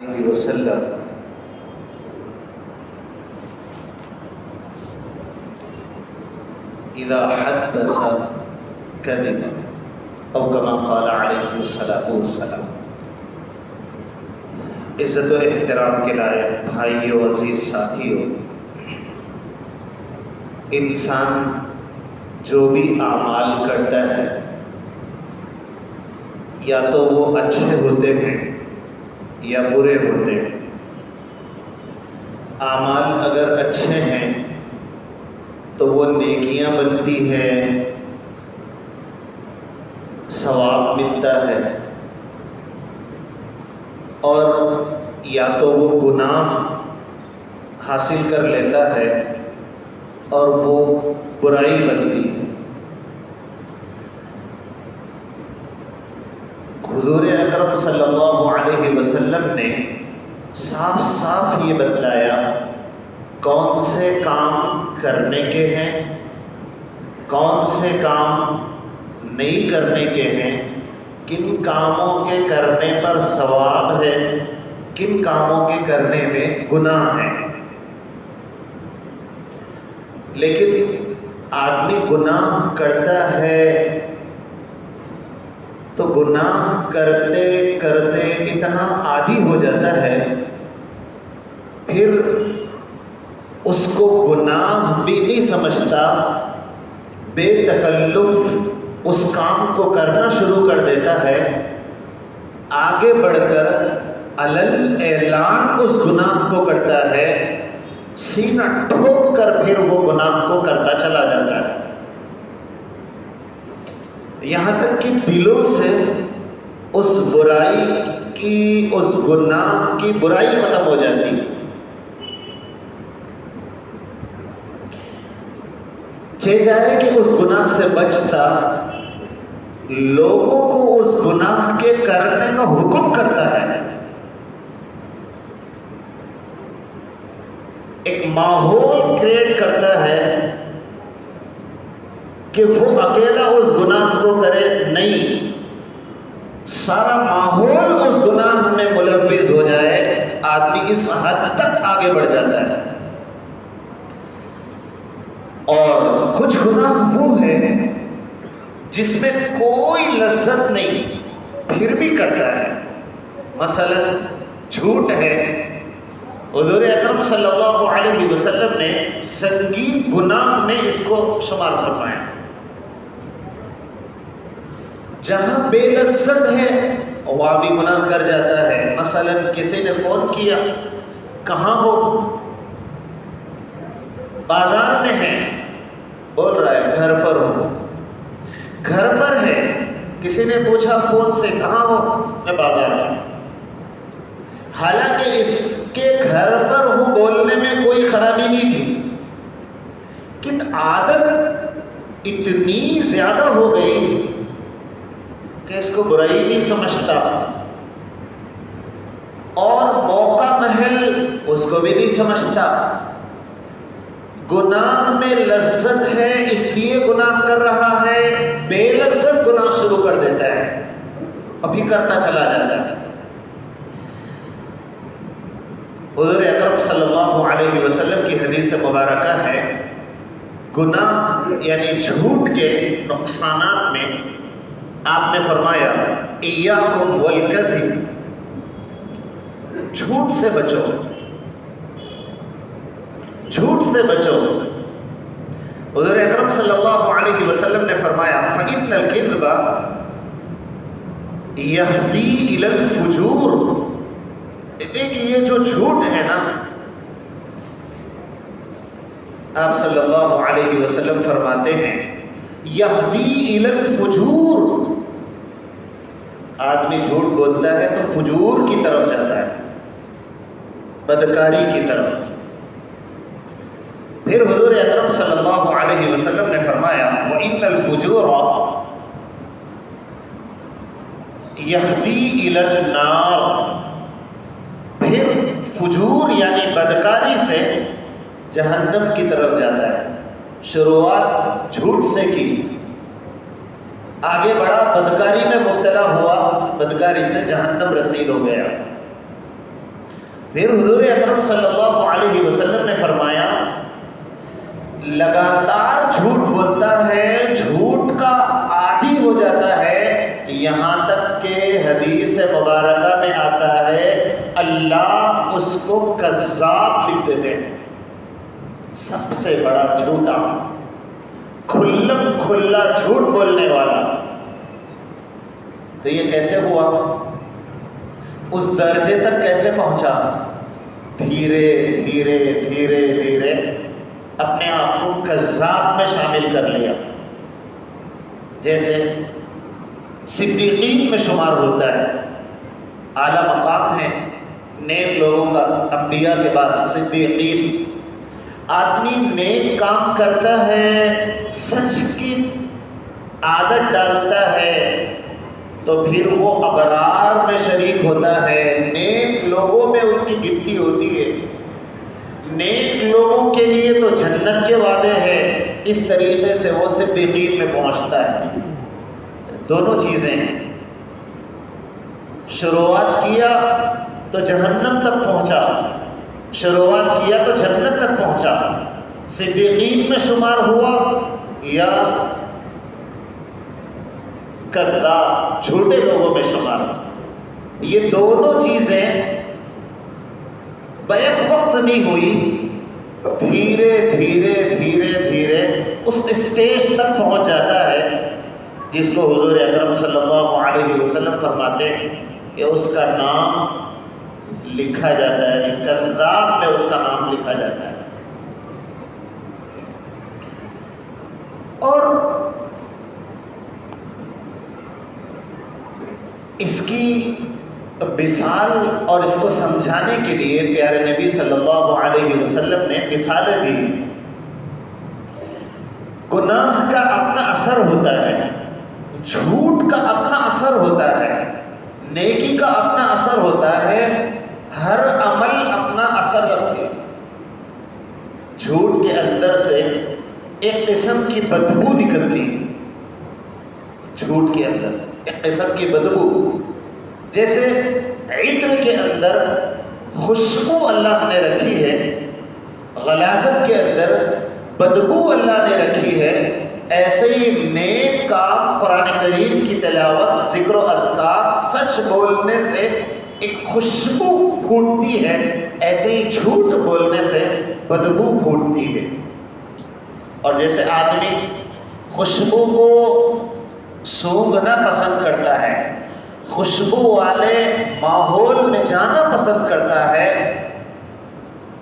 علیہ وسلم اذا حدث كذب او كما قال علیہ الصلوۃ والسلام۔ عزت و احترام کے لائق بھائیو، عزیز ساتھیو، انسان جو بھی اعمال کرتا ہے یا تو وہ اچھے ہوتے ہیں یا برے ہوتے ہیں۔ اعمال اگر اچھے ہیں تو وہ نیکیاں بنتی ہیں، ثواب ملتا ہے، اور یا تو وہ گناہ حاصل کر لیتا ہے اور وہ برائی بنتی ہے۔ حضور اکرم صلی اللہ علیہ وسلم نے صاف صاف یہ بتلایا کون سے کام کرنے کے ہیں، کون سے کام نہیں کرنے کے ہیں، کن کاموں کے کرنے پر ثواب ہے، کن کاموں کے کرنے میں گناہ ہے۔ لیکن آدمی گناہ کرتا ہے تو گناہ کرتے کرتے اتنا عادی ہو جاتا ہے، پھر اس کو گناہ بھی نہیں سمجھتا، بے تکلف اس کام کو کرنا شروع کر دیتا ہے، آگے بڑھ کر علل اعلان اس گناہ کو کرتا ہے، سینہ ٹھوک کر پھر وہ گناہ کو کرتا چلا جاتا ہے، یہاں تک کہ دلوں سے اس برائی کی، اس گناہ کی برائی ختم ہو جاتی ہے۔ چاہے جائے کہ اس گناہ سے بچتا، لوگوں کو اس گناہ کے کرنے کا حکم کرتا ہے، ایک ماحول کریٹ کرتا ہے کہ وہ اکیلا اس گناہ کو کرے، نہیں، سارا ماحول اس گناہ میں ملوث ہو جائے، آدمی اس حد تک آگے بڑھ جاتا ہے۔ اور کچھ گناہ وہ ہے جس میں کوئی لذت نہیں پھر بھی کرتا ہے، مثلا جھوٹ ہے۔ حضور اکرم صلی اللہ علیہ وسلم نے سنگین گناہ میں اس کو شمار فرمایا۔ جہاں بے لذت ہے وہاں بھی گناہ کر جاتا ہے، مثلا کسی نے فون کیا، کہاں ہو؟ بازار میں ہے، بول رہا ہے گھر پر ہو، گھر پر ہے، کسی نے پوچھا فون سے کہاں ہو؟ میں بازار میں۔ حالانکہ اس کے گھر پر ہوں بولنے میں کوئی خرابی نہیں تھی، لیکن عادت اتنی زیادہ ہو گئی کہ اس کو برائی نہیں سمجھتا، اور موقع محل اس کو بھی نہیں سمجھتا۔ گناہ میں لذت ہے اس لیے گناہ کر رہا ہے، بے لذت گناہ شروع کر دیتا ہے اور پھر کرتا چلا جاتا ہے۔ حضور اکرم صلی اللہ علیہ وسلم کی حدیث مبارکہ ہے، گناہ یعنی جھوٹ کے نقصانات میں آپ نے فرمایا ایاکم والکذب، جھوٹ سے بچو، جھوٹ سے بچو۔ حضور اکرم صلی اللہ علیہ وسلم نے فرمایا فإن الکذب یہدی الی الفجور، دیکھیے یہ جو جھوٹ ہے نا، آپ صلی اللہ علیہ وسلم فرماتے ہیں یہدی الی الفجور، آدمی جھوٹ بولتا ہے تو فجور کی طرف جاتا ہے، بدکاری کی طرف۔ پھر حضور اکرم صلی اللہ علیہ وسلم نے فرمایا وَإِنَّ الْفُجُورَ يَهْدِي إِلَى النَّارِ، پھر فجور یعنی بدکاری سے جہنم کی طرف جاتا ہے۔ شروعات جھوٹ سے کی، آگے بڑھا، بدکاری میں مبتلا ہوا، بدکاری سے جہنم رسید ہو گیا۔ پھر حضور اکرم صلی اللہ علیہ وسلم نے فرمایا لگاتار جھوٹ بولتا ہے، جھوٹ کا عادی ہو جاتا ہے، یہاں تک کہ حدیث مبارکہ میں آتا ہے اللہ اس کو کذاب لکھ دیتے ہیں، سب سے بڑا جھوٹا، کھلم کھلا جھوٹ بولنے والا۔ تو یہ کیسے ہوا؟ اس درجے تک کیسے پہنچا؟ دھیرے دھیرے دھیرے دھیرے اپنے آپ کو کذاب میں شامل کر لیا۔ جیسے صدیقین میں شمار ہوتا ہے، اعلیٰ مقام ہے نیک لوگوں کا، انبیاء کے بعد صدیقین۔ آدمی نیک کام کرتا ہے، سچ کی عادت ڈالتا ہے، تو پھر وہ ابرار میں شریک ہوتا ہے، نیک لوگوں میں اس کی گنتی ہوتی ہے، نیک لوگوں کے لیے تو جنت کے وعدے ہیں، اس طریقے سے وہ صدیقین میں پہنچتا ہے۔ دونوں چیزیں ہیں، شروعات کیا تو جہنم تک پہنچا، شروعات کیا تو جنت تک پہنچا، صدیقین میں شمار ہوا یا کذاب جھوٹے لوگوں میں شمار ہوا۔ یہ دونوں چیزیں بیک وقت نہیں ہوئی، دھیرے دھیرے دھیرے دھیرے اس اسٹیج تک پہنچ جاتا ہے جس کو حضور اکرم صلی اللہ علیہ وسلم فرماتے ہیں کہ اس کا نام لکھا جاتا ہے، کذاب میں اس کا نام لکھا جاتا ہے۔ اور اس کی مثال اور اس کو سمجھانے کے لیے پیارے نبی صلی اللہ علیہ وسلم نے مثالیں دی۔ گناہ کا اپنا اثر ہوتا ہے، جھوٹ کا اپنا اثر ہوتا ہے، نیکی کا اپنا اثر ہوتا ہے، ہر عمل اپنا اثر رکھتے ہیں۔ جھوٹ کے اندر سے ایک قسم کی بدبو نکلتی ہے، جھوٹ کے اندر سے ایک قسم کی بدبو، جیسے عطر کے اندر خوشبو اللہ نے رکھی ہے، غلاظت کے اندر بدبو اللہ نے رکھی ہے، ایسے ہی نیک کام، قرآن کریم کی تلاوت، ذکر و اذکار، سچ بولنے سے ایک خوشبو پھوٹتی ہے، ایسے ہی جھوٹ بولنے سے بدبو پھوٹتی ہے۔ اور جیسے آدمی خوشبو کو سونگھنا پسند کرتا ہے، خوشبو والے ماحول میں جانا پسند کرتا ہے،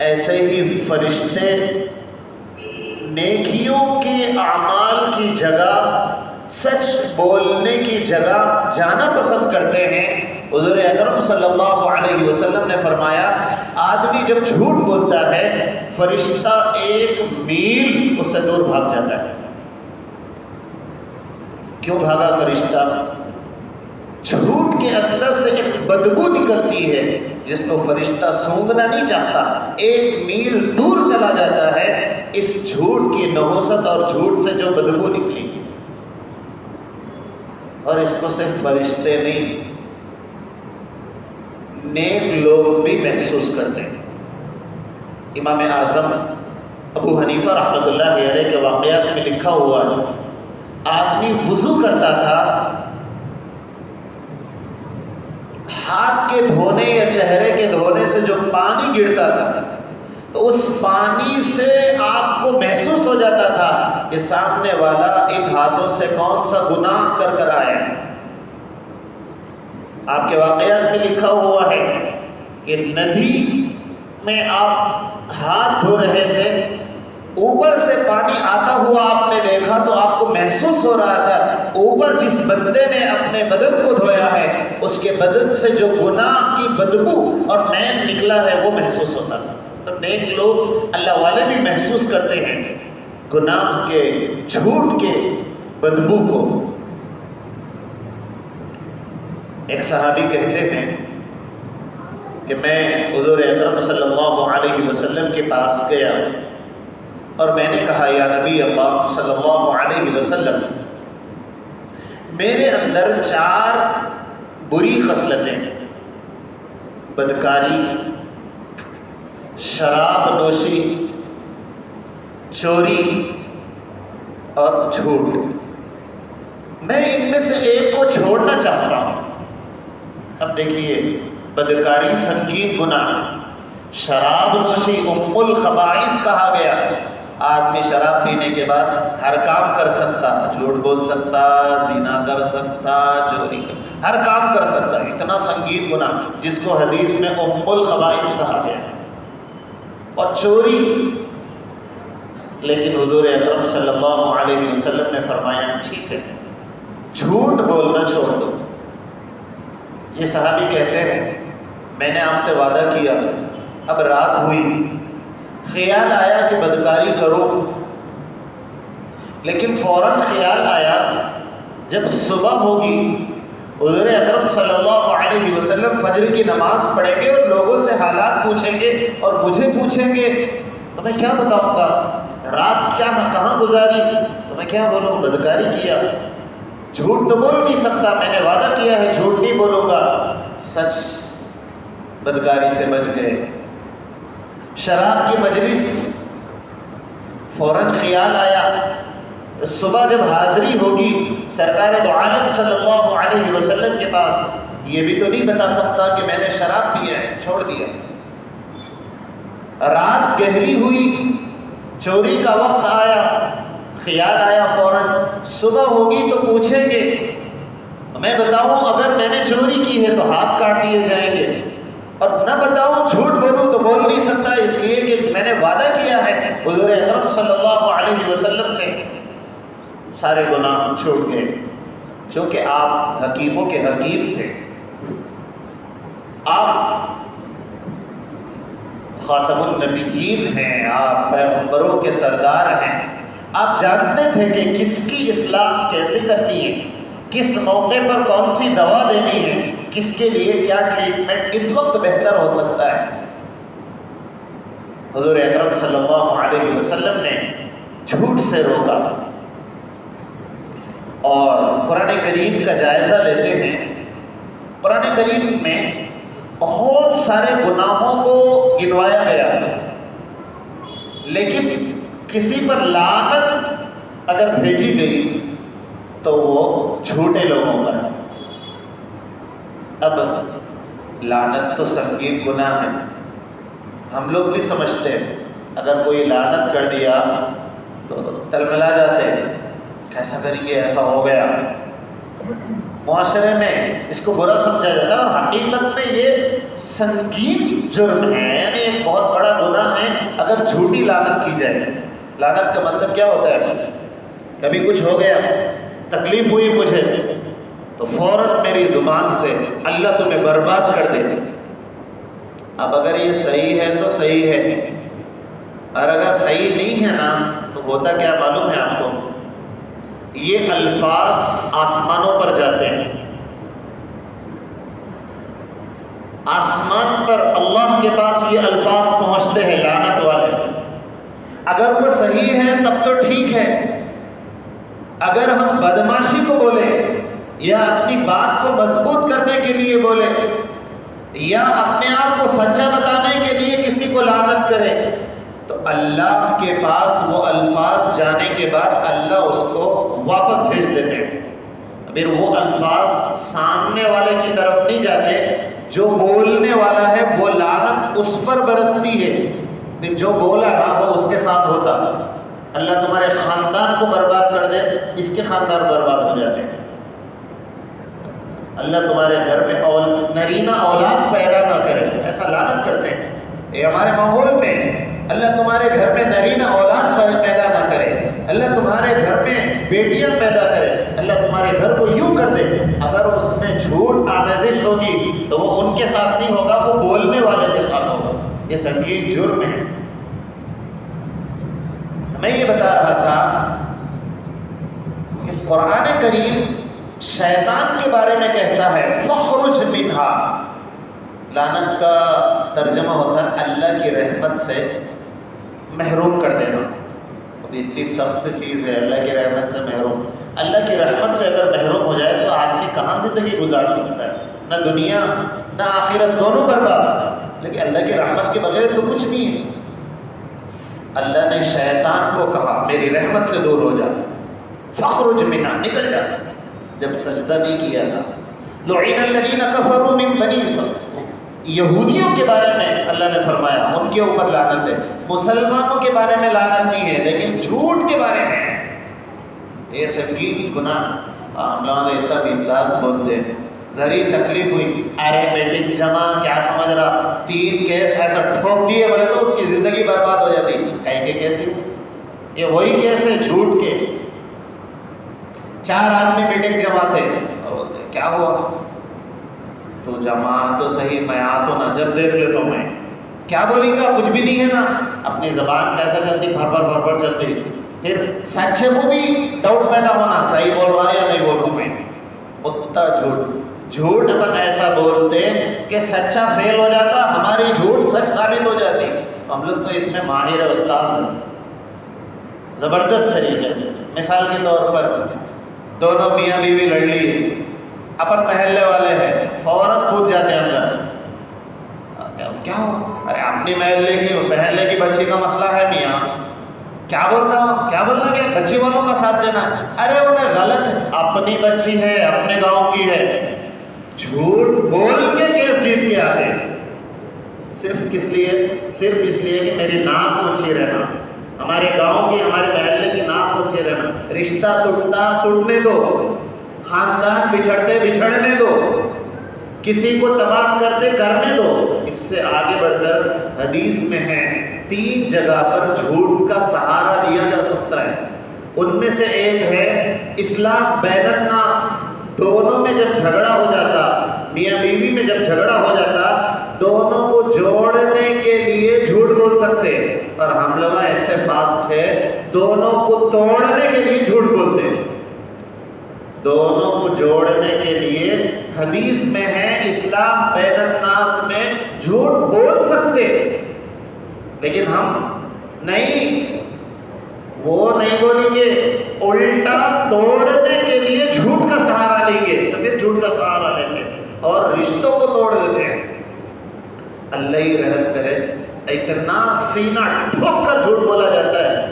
ایسے ہی فرشتے نیکیوں کے اعمال کی جگہ، سچ بولنے کی جگہ جانا پسند کرتے ہیں۔ حضور اکرم صلی اللہ علیہ وسلم نے فرمایا آدمی جب جھوٹ بولتا ہے فرشتہ 1 میل اس سے دور بھاگ جاتا ہے۔ کیوں بھاگا فرشتہ؟ جھوٹ کے اندر سے ایک بدبو نکلتی ہے جس کو فرشتہ سونگھنا نہیں چاہتا، 1 میل دور چلا جاتا ہے اس جھوٹ کی نحوست اور جھوٹ سے جو بدبو نکلی۔ اور اس کو صرف فرشتے نہیں، نیک لوگ بھی محسوس کرتے ہیں۔ امام اعظم ابو حنیفہ رحمۃ اللہ علیہ کے واقعات میں لکھا ہوا ہے، آدمی وضو کرتا تھا، ہاتھ کے دھونے یا چہرے کے دھونے سے جو پانی گرتا تھا تو اس پانی سے آپ کو محسوس ہو جاتا تھا کہ سامنے والا ان ہاتھوں سے کون سا گناہ کر کر آیا ہے۔ آپ کے واقعات میں لکھا ہوا ہے کہ ندی میں آپ ہاتھ دھو رہے تھے، اوپر سے پانی آتا ہوا آپ نے دیکھا تو آپ کو محسوس ہو رہا تھا اوپر جس بندے نے اپنے بدن کو دھویا ہے اس کے بدن سے جو گناہ کی بدبو اور مین نکلا ہے وہ محسوس ہوتا تھا۔ تو نیک لوگ اللہ والے بھی محسوس کرتے ہیں گناہ کے، جھوٹ کے بدبو کو۔ ایک صحابی کہتے ہیں کہ میں حضور اکرم صلی اللہ علیہ وسلم کے پاس گیا اور میں نے کہا یا نبی اللہ صلی اللہ علیہ وسلم، میرے اندر 4 بری خصلتیں، بدکاری، شراب نوشی، چوری اور جھوٹ۔ میں ان میں سے ایک کو چھوڑنا چاہتا ہوں۔ اب دیکھیے، بدکاری سنگین گناہ، شراب نوشی ام الخبائث کہا گیا۔ آدمی شراب پینے کے بعد ہر کام کر سکتا، جھوٹ بول سکتا، زنا کر سکتا، چوری ہر کام کر سکتا، اتنا سنگین گناہ جس کو حدیث میں ام الخبائث کہا گیا۔ اور چوری، لیکن حضور اکرم صلی اللہ علیہ وسلم نے فرمایا ٹھیک ہے، جھوٹ بولنا چھوڑ دو۔ یہ صحابی کہتے ہیں میں نے آپ سے وعدہ کیا، اب رات ہوئی، خیال آیا کہ بدکاری کرو، لیکن فوراً خیال آیا جب صبح ہوگی حضور اکرم صلی اللہ علیہ وسلم فجر کی نماز پڑھیں گے اور لوگوں سے حالات پوچھیں گے اور مجھے پوچھیں گے تو میں کیا بتاؤں گا؟ رات کیا کہاں گزاری؟ تو میں کیا بولوں؟ بدکاری کیا۔ جھوٹ تو بول نہیں سکتا، میں نے وعدہ کیا ہے جھوٹ نہیں بولوں گا، سچ بدکاری سے بچ گئے۔ شراب کی مجلس، فوراً خیال آیا صبح جب حاضری ہوگی سرکار دو عالم صلی اللہ علیہ وسلم کے پاس، یہ بھی تو نہیں بتا سکتا کہ میں نے شراب پیا ہے، چھوڑ دیا۔ رات گہری ہوئی، چوری کا وقت آیا، خیال آیا فوراً صبح ہوگی تو پوچھیں گے، میں بتاؤں اگر میں نے چوری کی ہے تو ہاتھ کاٹ دیے جائیں گے، اور نہ بتاؤں جھوٹ بولوں تو بول نہیں سکتا، اس لیے کہ میں نے وعدہ کیا ہے حضور اکرم صلی اللہ علیہ وسلم سے۔ سارے گناہ چھوٹ گئے، چونکہ آپ حکیموں کے حکیم تھے، آپ خاتم النبیین ہیں، آپ پیغمبروں کے سردار ہیں، آپ جانتے تھے کہ کس کی اصلاح کیسے کرنی ہے، کس موقع پر کون سی دوا دینی ہے، کس کے لیے کیا ٹریٹمنٹ اس وقت بہتر ہو سکتا ہے۔ حضور اکرم صلی اللہ علیہ وسلم نے جھوٹ سے روکا۔ اور قرآن کریم کا جائزہ لیتے ہیں، قرآن کریم میں بہت سارے گناہوں کو گنوایا گیا، لیکن کسی پر لعنت اگر بھیجی گئی تو وہ جھوٹے لوگوں پر۔ اب لعنت تو سنگین گناہ ہے، ہم لوگ بھی سمجھتے ہیں اگر کوئی لعنت کر دیا تو تلملا جاتے ہیں، کیسا کریں گے، ایسا ہو گیا۔ معاشرے میں اس کو برا سمجھا جاتا ہے، اور حقیقت میں یہ سنگین جرم ہے، یعنی ایک بہت بڑا گناہ ہے اگر جھوٹی لعنت کی جائے۔ لعنت کا مطلب کیا ہوتا ہے؟ کبھی کچھ ہو گیا، تکلیف ہوئی مجھے، تو فوراً میری زبان سے اللہ تمہیں برباد کر دے۔ اب اگر یہ صحیح ہے تو صحیح ہے، اور اگر صحیح نہیں ہے نا تو ہوتا کیا معلوم ہے آپ کو؟ یہ الفاظ آسمانوں پر جاتے ہیں، آسمان پر اللہ کے پاس یہ الفاظ پہنچتے ہیں لعنت والے۔ اگر وہ صحیح ہے تب تو ٹھیک ہے، اگر ہم بدماشی کو بولیں یا اپنی بات کو مضبوط کرنے کے لیے بولیں یا اپنے آپ کو سچا بتانے کے لیے کسی کو لعنت کریں تو اللہ کے پاس وہ الفاظ جانے کے بعد اللہ اس کو واپس بھیج دیتے ہیں۔ پھر وہ الفاظ سامنے والے کی طرف نہیں جاتے، جو بولنے والا ہے وہ لعنت اس پر برستی ہے، پھر جو بولا نا وہ اس کے ساتھ ہوتا۔ اللہ تمہارے خاندان کو برباد کر دے، اس کے خاندان برباد ہو جاتے ہیں۔ اللہ تمہارے گھر میں نرینہ اولاد پیدا نہ کرے، ایسا لعنت کرتے ہیں۔ یہ ہمارے ماحول میں اللہ تمہارے گھر میں نرینہ اولاد پیدا نہ کرے، اللہ تمہارے گھر میں بیٹیاں پیدا کرے، اللہ تمہارے گھر کو یوں کر دے۔ اگر اس میں جھوٹ آمیزش ہوگی تو وہ ان کے ساتھ نہیں ہوگا، وہ بولنے والے کے ساتھ ہوگا۔ یہ سنگین جرم ہے۔ میں یہ بتا رہا تھا کہ قرآن کریم شیطان کے بارے میں کہتا ہے فخرج منہا، لعنت کا ترجمہ ہوتا ہے اللہ کی رحمت سے محروم کر دینا۔ اب اتنی سخت چیز ہے اللہ کی رحمت سے محروم۔ اللہ کی رحمت سے اگر محروم ہو جائے تو آدمی کہاں زندگی گزار سکتا ہے؟ نہ دنیا نہ آخرت، دونوں برباد۔ لیکن اللہ کی رحمت کے بغیر تو کچھ نہیں ہے۔ اللہ نے شیطان کو کہا میری رحمت سے دور ہو جا، فخرج منہا، نکل جا، جب سجدہ بھی کیا تھا۔ لعن الذین کفروا من بنی اسرائیل، یہودیوں کے بارے میں اللہ نے فرمایا ان کے اوپر لعنت ہے، مسلمانوں کے بارے میں لعنت نہیں ہے، لیکن جھوٹ کے بارے میں یہ سنگین گناہ۔ ہم لوگ اتنا بنداز بولتے ہیں، ذری تکلیف ہوئی، ارے میٹنگ جمع، کیا سمجھ رہا، 3 کیس ایسا ٹھوک دیے بولے تو اس کی زندگی برباد ہو جاتی۔ کہیں کے کیسز، یہ وہی کیس ہے جھوٹ کے۔ 4 آدمی میٹنگ جمع تھے اور بولتے کیا ہوا، تو جمع تو صحیح، میں آ تو نہ، جب دیکھ لیتا ہوں میں کیا بولیں گا، کچھ بھی نہیں ہے نا، اپنی زبان کیسا چلتی، بھر چلتی، پھر سچے کو بھی ڈاؤٹ پیدا ہونا، صحیح بول رہا یا نہیں بول رہا میں، اتنا جھوٹ اپن ایسا بولتے کہ سچا فیل ہو جاتا، ہماری جھوٹ سچ ثابت ہو جاتی۔ ہم لوگ تو اس میں ماہر استاذ ہیں زبردست طریقے سے۔ مثال کے طور پر دونوں میاں بیوی لڑ لی، اپن محلے والے ہیں، فوراً کود جاتے ہیں اندر، کیا ہوا، ارے اپنی محلے کی بچی کا مسئلہ ہے میاں، کیا بولنا کہ بچی والوں کا ساتھ دینا، ارے انہیں غلط ہے، اپنی بچی ہے، اپنے گاؤں کی ہے، جھوٹ بول کے کیس جیت کے آتے، صرف اس لیے کہ میری ناک اونچی رہنا، ہمارے گاؤں کی، ہمارے محلے کی ناک اونچی رہنا، رشتہ ٹوٹنے دو، خاندان بچھڑنے دو، کسی کو تباہ کرنے دو۔ اس سے آگے بڑھ کر حدیث میں ہے 3 جگہ پر جھوٹ کا سہارا لیا جا سکتا ہے، ان میں سے ایک ہے اصلاح بین الناس، دونوں میں جب جھگڑا ہو جاتا، میاں بیوی میں جب جھگڑا ہو جاتا، دونوں کو جوڑنے کے لیے جھوٹ بول سکتے، اور ہم لوگ اتفاق ہے دونوں کو توڑنے کے لیے جھوٹ بولتے ہیں۔ دونوں کو جوڑنے کے لیے حدیث میں ہے اصلاح بین الناس میں جھوٹ بول سکتے، لیکن ہم وہ نہیں بولیں گے، الٹا توڑنے کے لیے جھوٹ کا سہارا لیں گے، تو پھر جھوٹ کا سہارا لیتے ہیں اور رشتوں کو توڑ دیتے ہیں۔ اللہ ہی رحم کرے، اتنا سینہ ٹھوک کر جھوٹ بولا جاتا ہے،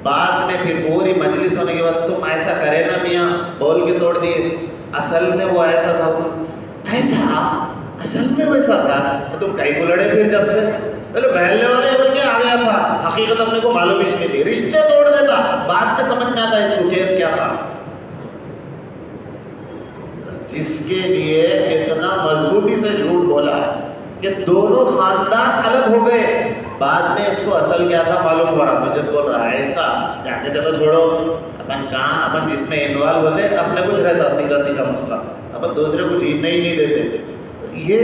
بعد میں پھر پوری مجلس ہونے کے بعد تم ایسا کرے نا میاں، بول کے توڑ دیے، اصل میں وہ ایسا تھا، اصل میں ویسا تھا، تم کہیں کو لڑے پھر جب سے، پہلے محلے والے بن کے آ گیا تھا، حقیقت اپنے کو معلوم ہی نہیں تھی، رشتے توڑ دیتا، بعد میں سمجھ میں آتا اس کو کیس کیا تھا۔ جس کے لیے اتنا مضبوطی سے جھوٹ بولا کہ دونوں خاندان الگ ہو گئے، بعد میں اس کو اصل کیا تھا معلوم ہو رہا، تو جب بول رہا ہے ایسا، جاتے چلو چھوڑو، اپن جس میں انوالو ہوتے اپنے کچھ رہتا سیدھا مسئلہ، اپن دوسرے کو جیتنے ہی نہیں دیتے۔ یہ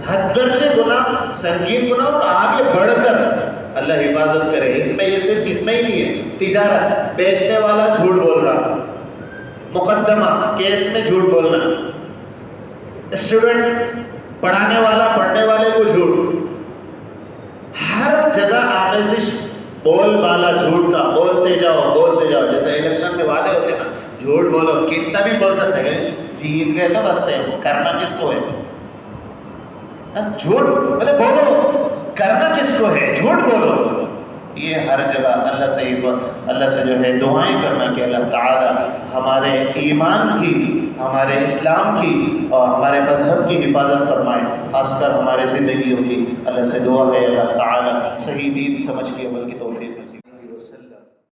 حد درجے گناہ، سنگین گناہ، اور آگے بڑھ کر اللہ حفاظت کرے، اس میں یہ صرف اس میں ہی نہیں ہے، تجارت، بیچنے والا جھوٹ بول رہا، مقدمہ کیس میں جھوٹ بولنا، اسٹوڈنٹس، پڑھانے والا پڑھنے والے کو جھوٹ، ہر جگہ آمیزش، بول بالا جھوٹ کا، بولتے جاؤ، جیسے الیکشن میں وعدے ہوتے ہیں نا، جھوٹ بولو، کتنا بھی بول سکتے ہیں، جیت گئے تو بس سے، کرنا کس کو ہے، جھوٹ بولو، کرنا کس کو ہے، جھوٹ بولو۔ یہ ہر جگہ اللہ سے جو ہے دعائیں کرنا کہ اللہ تعالی ہمارے ایمان کی، ہمارے اسلام کی اور ہمارے مذہب کی حفاظت فرمائے، خاص کر ہمارے زندگیوں کی۔ اللہ سے دعا ہے اللہ تعالی صحیح دین سمجھ کے عمل کی توفیق نصیب۔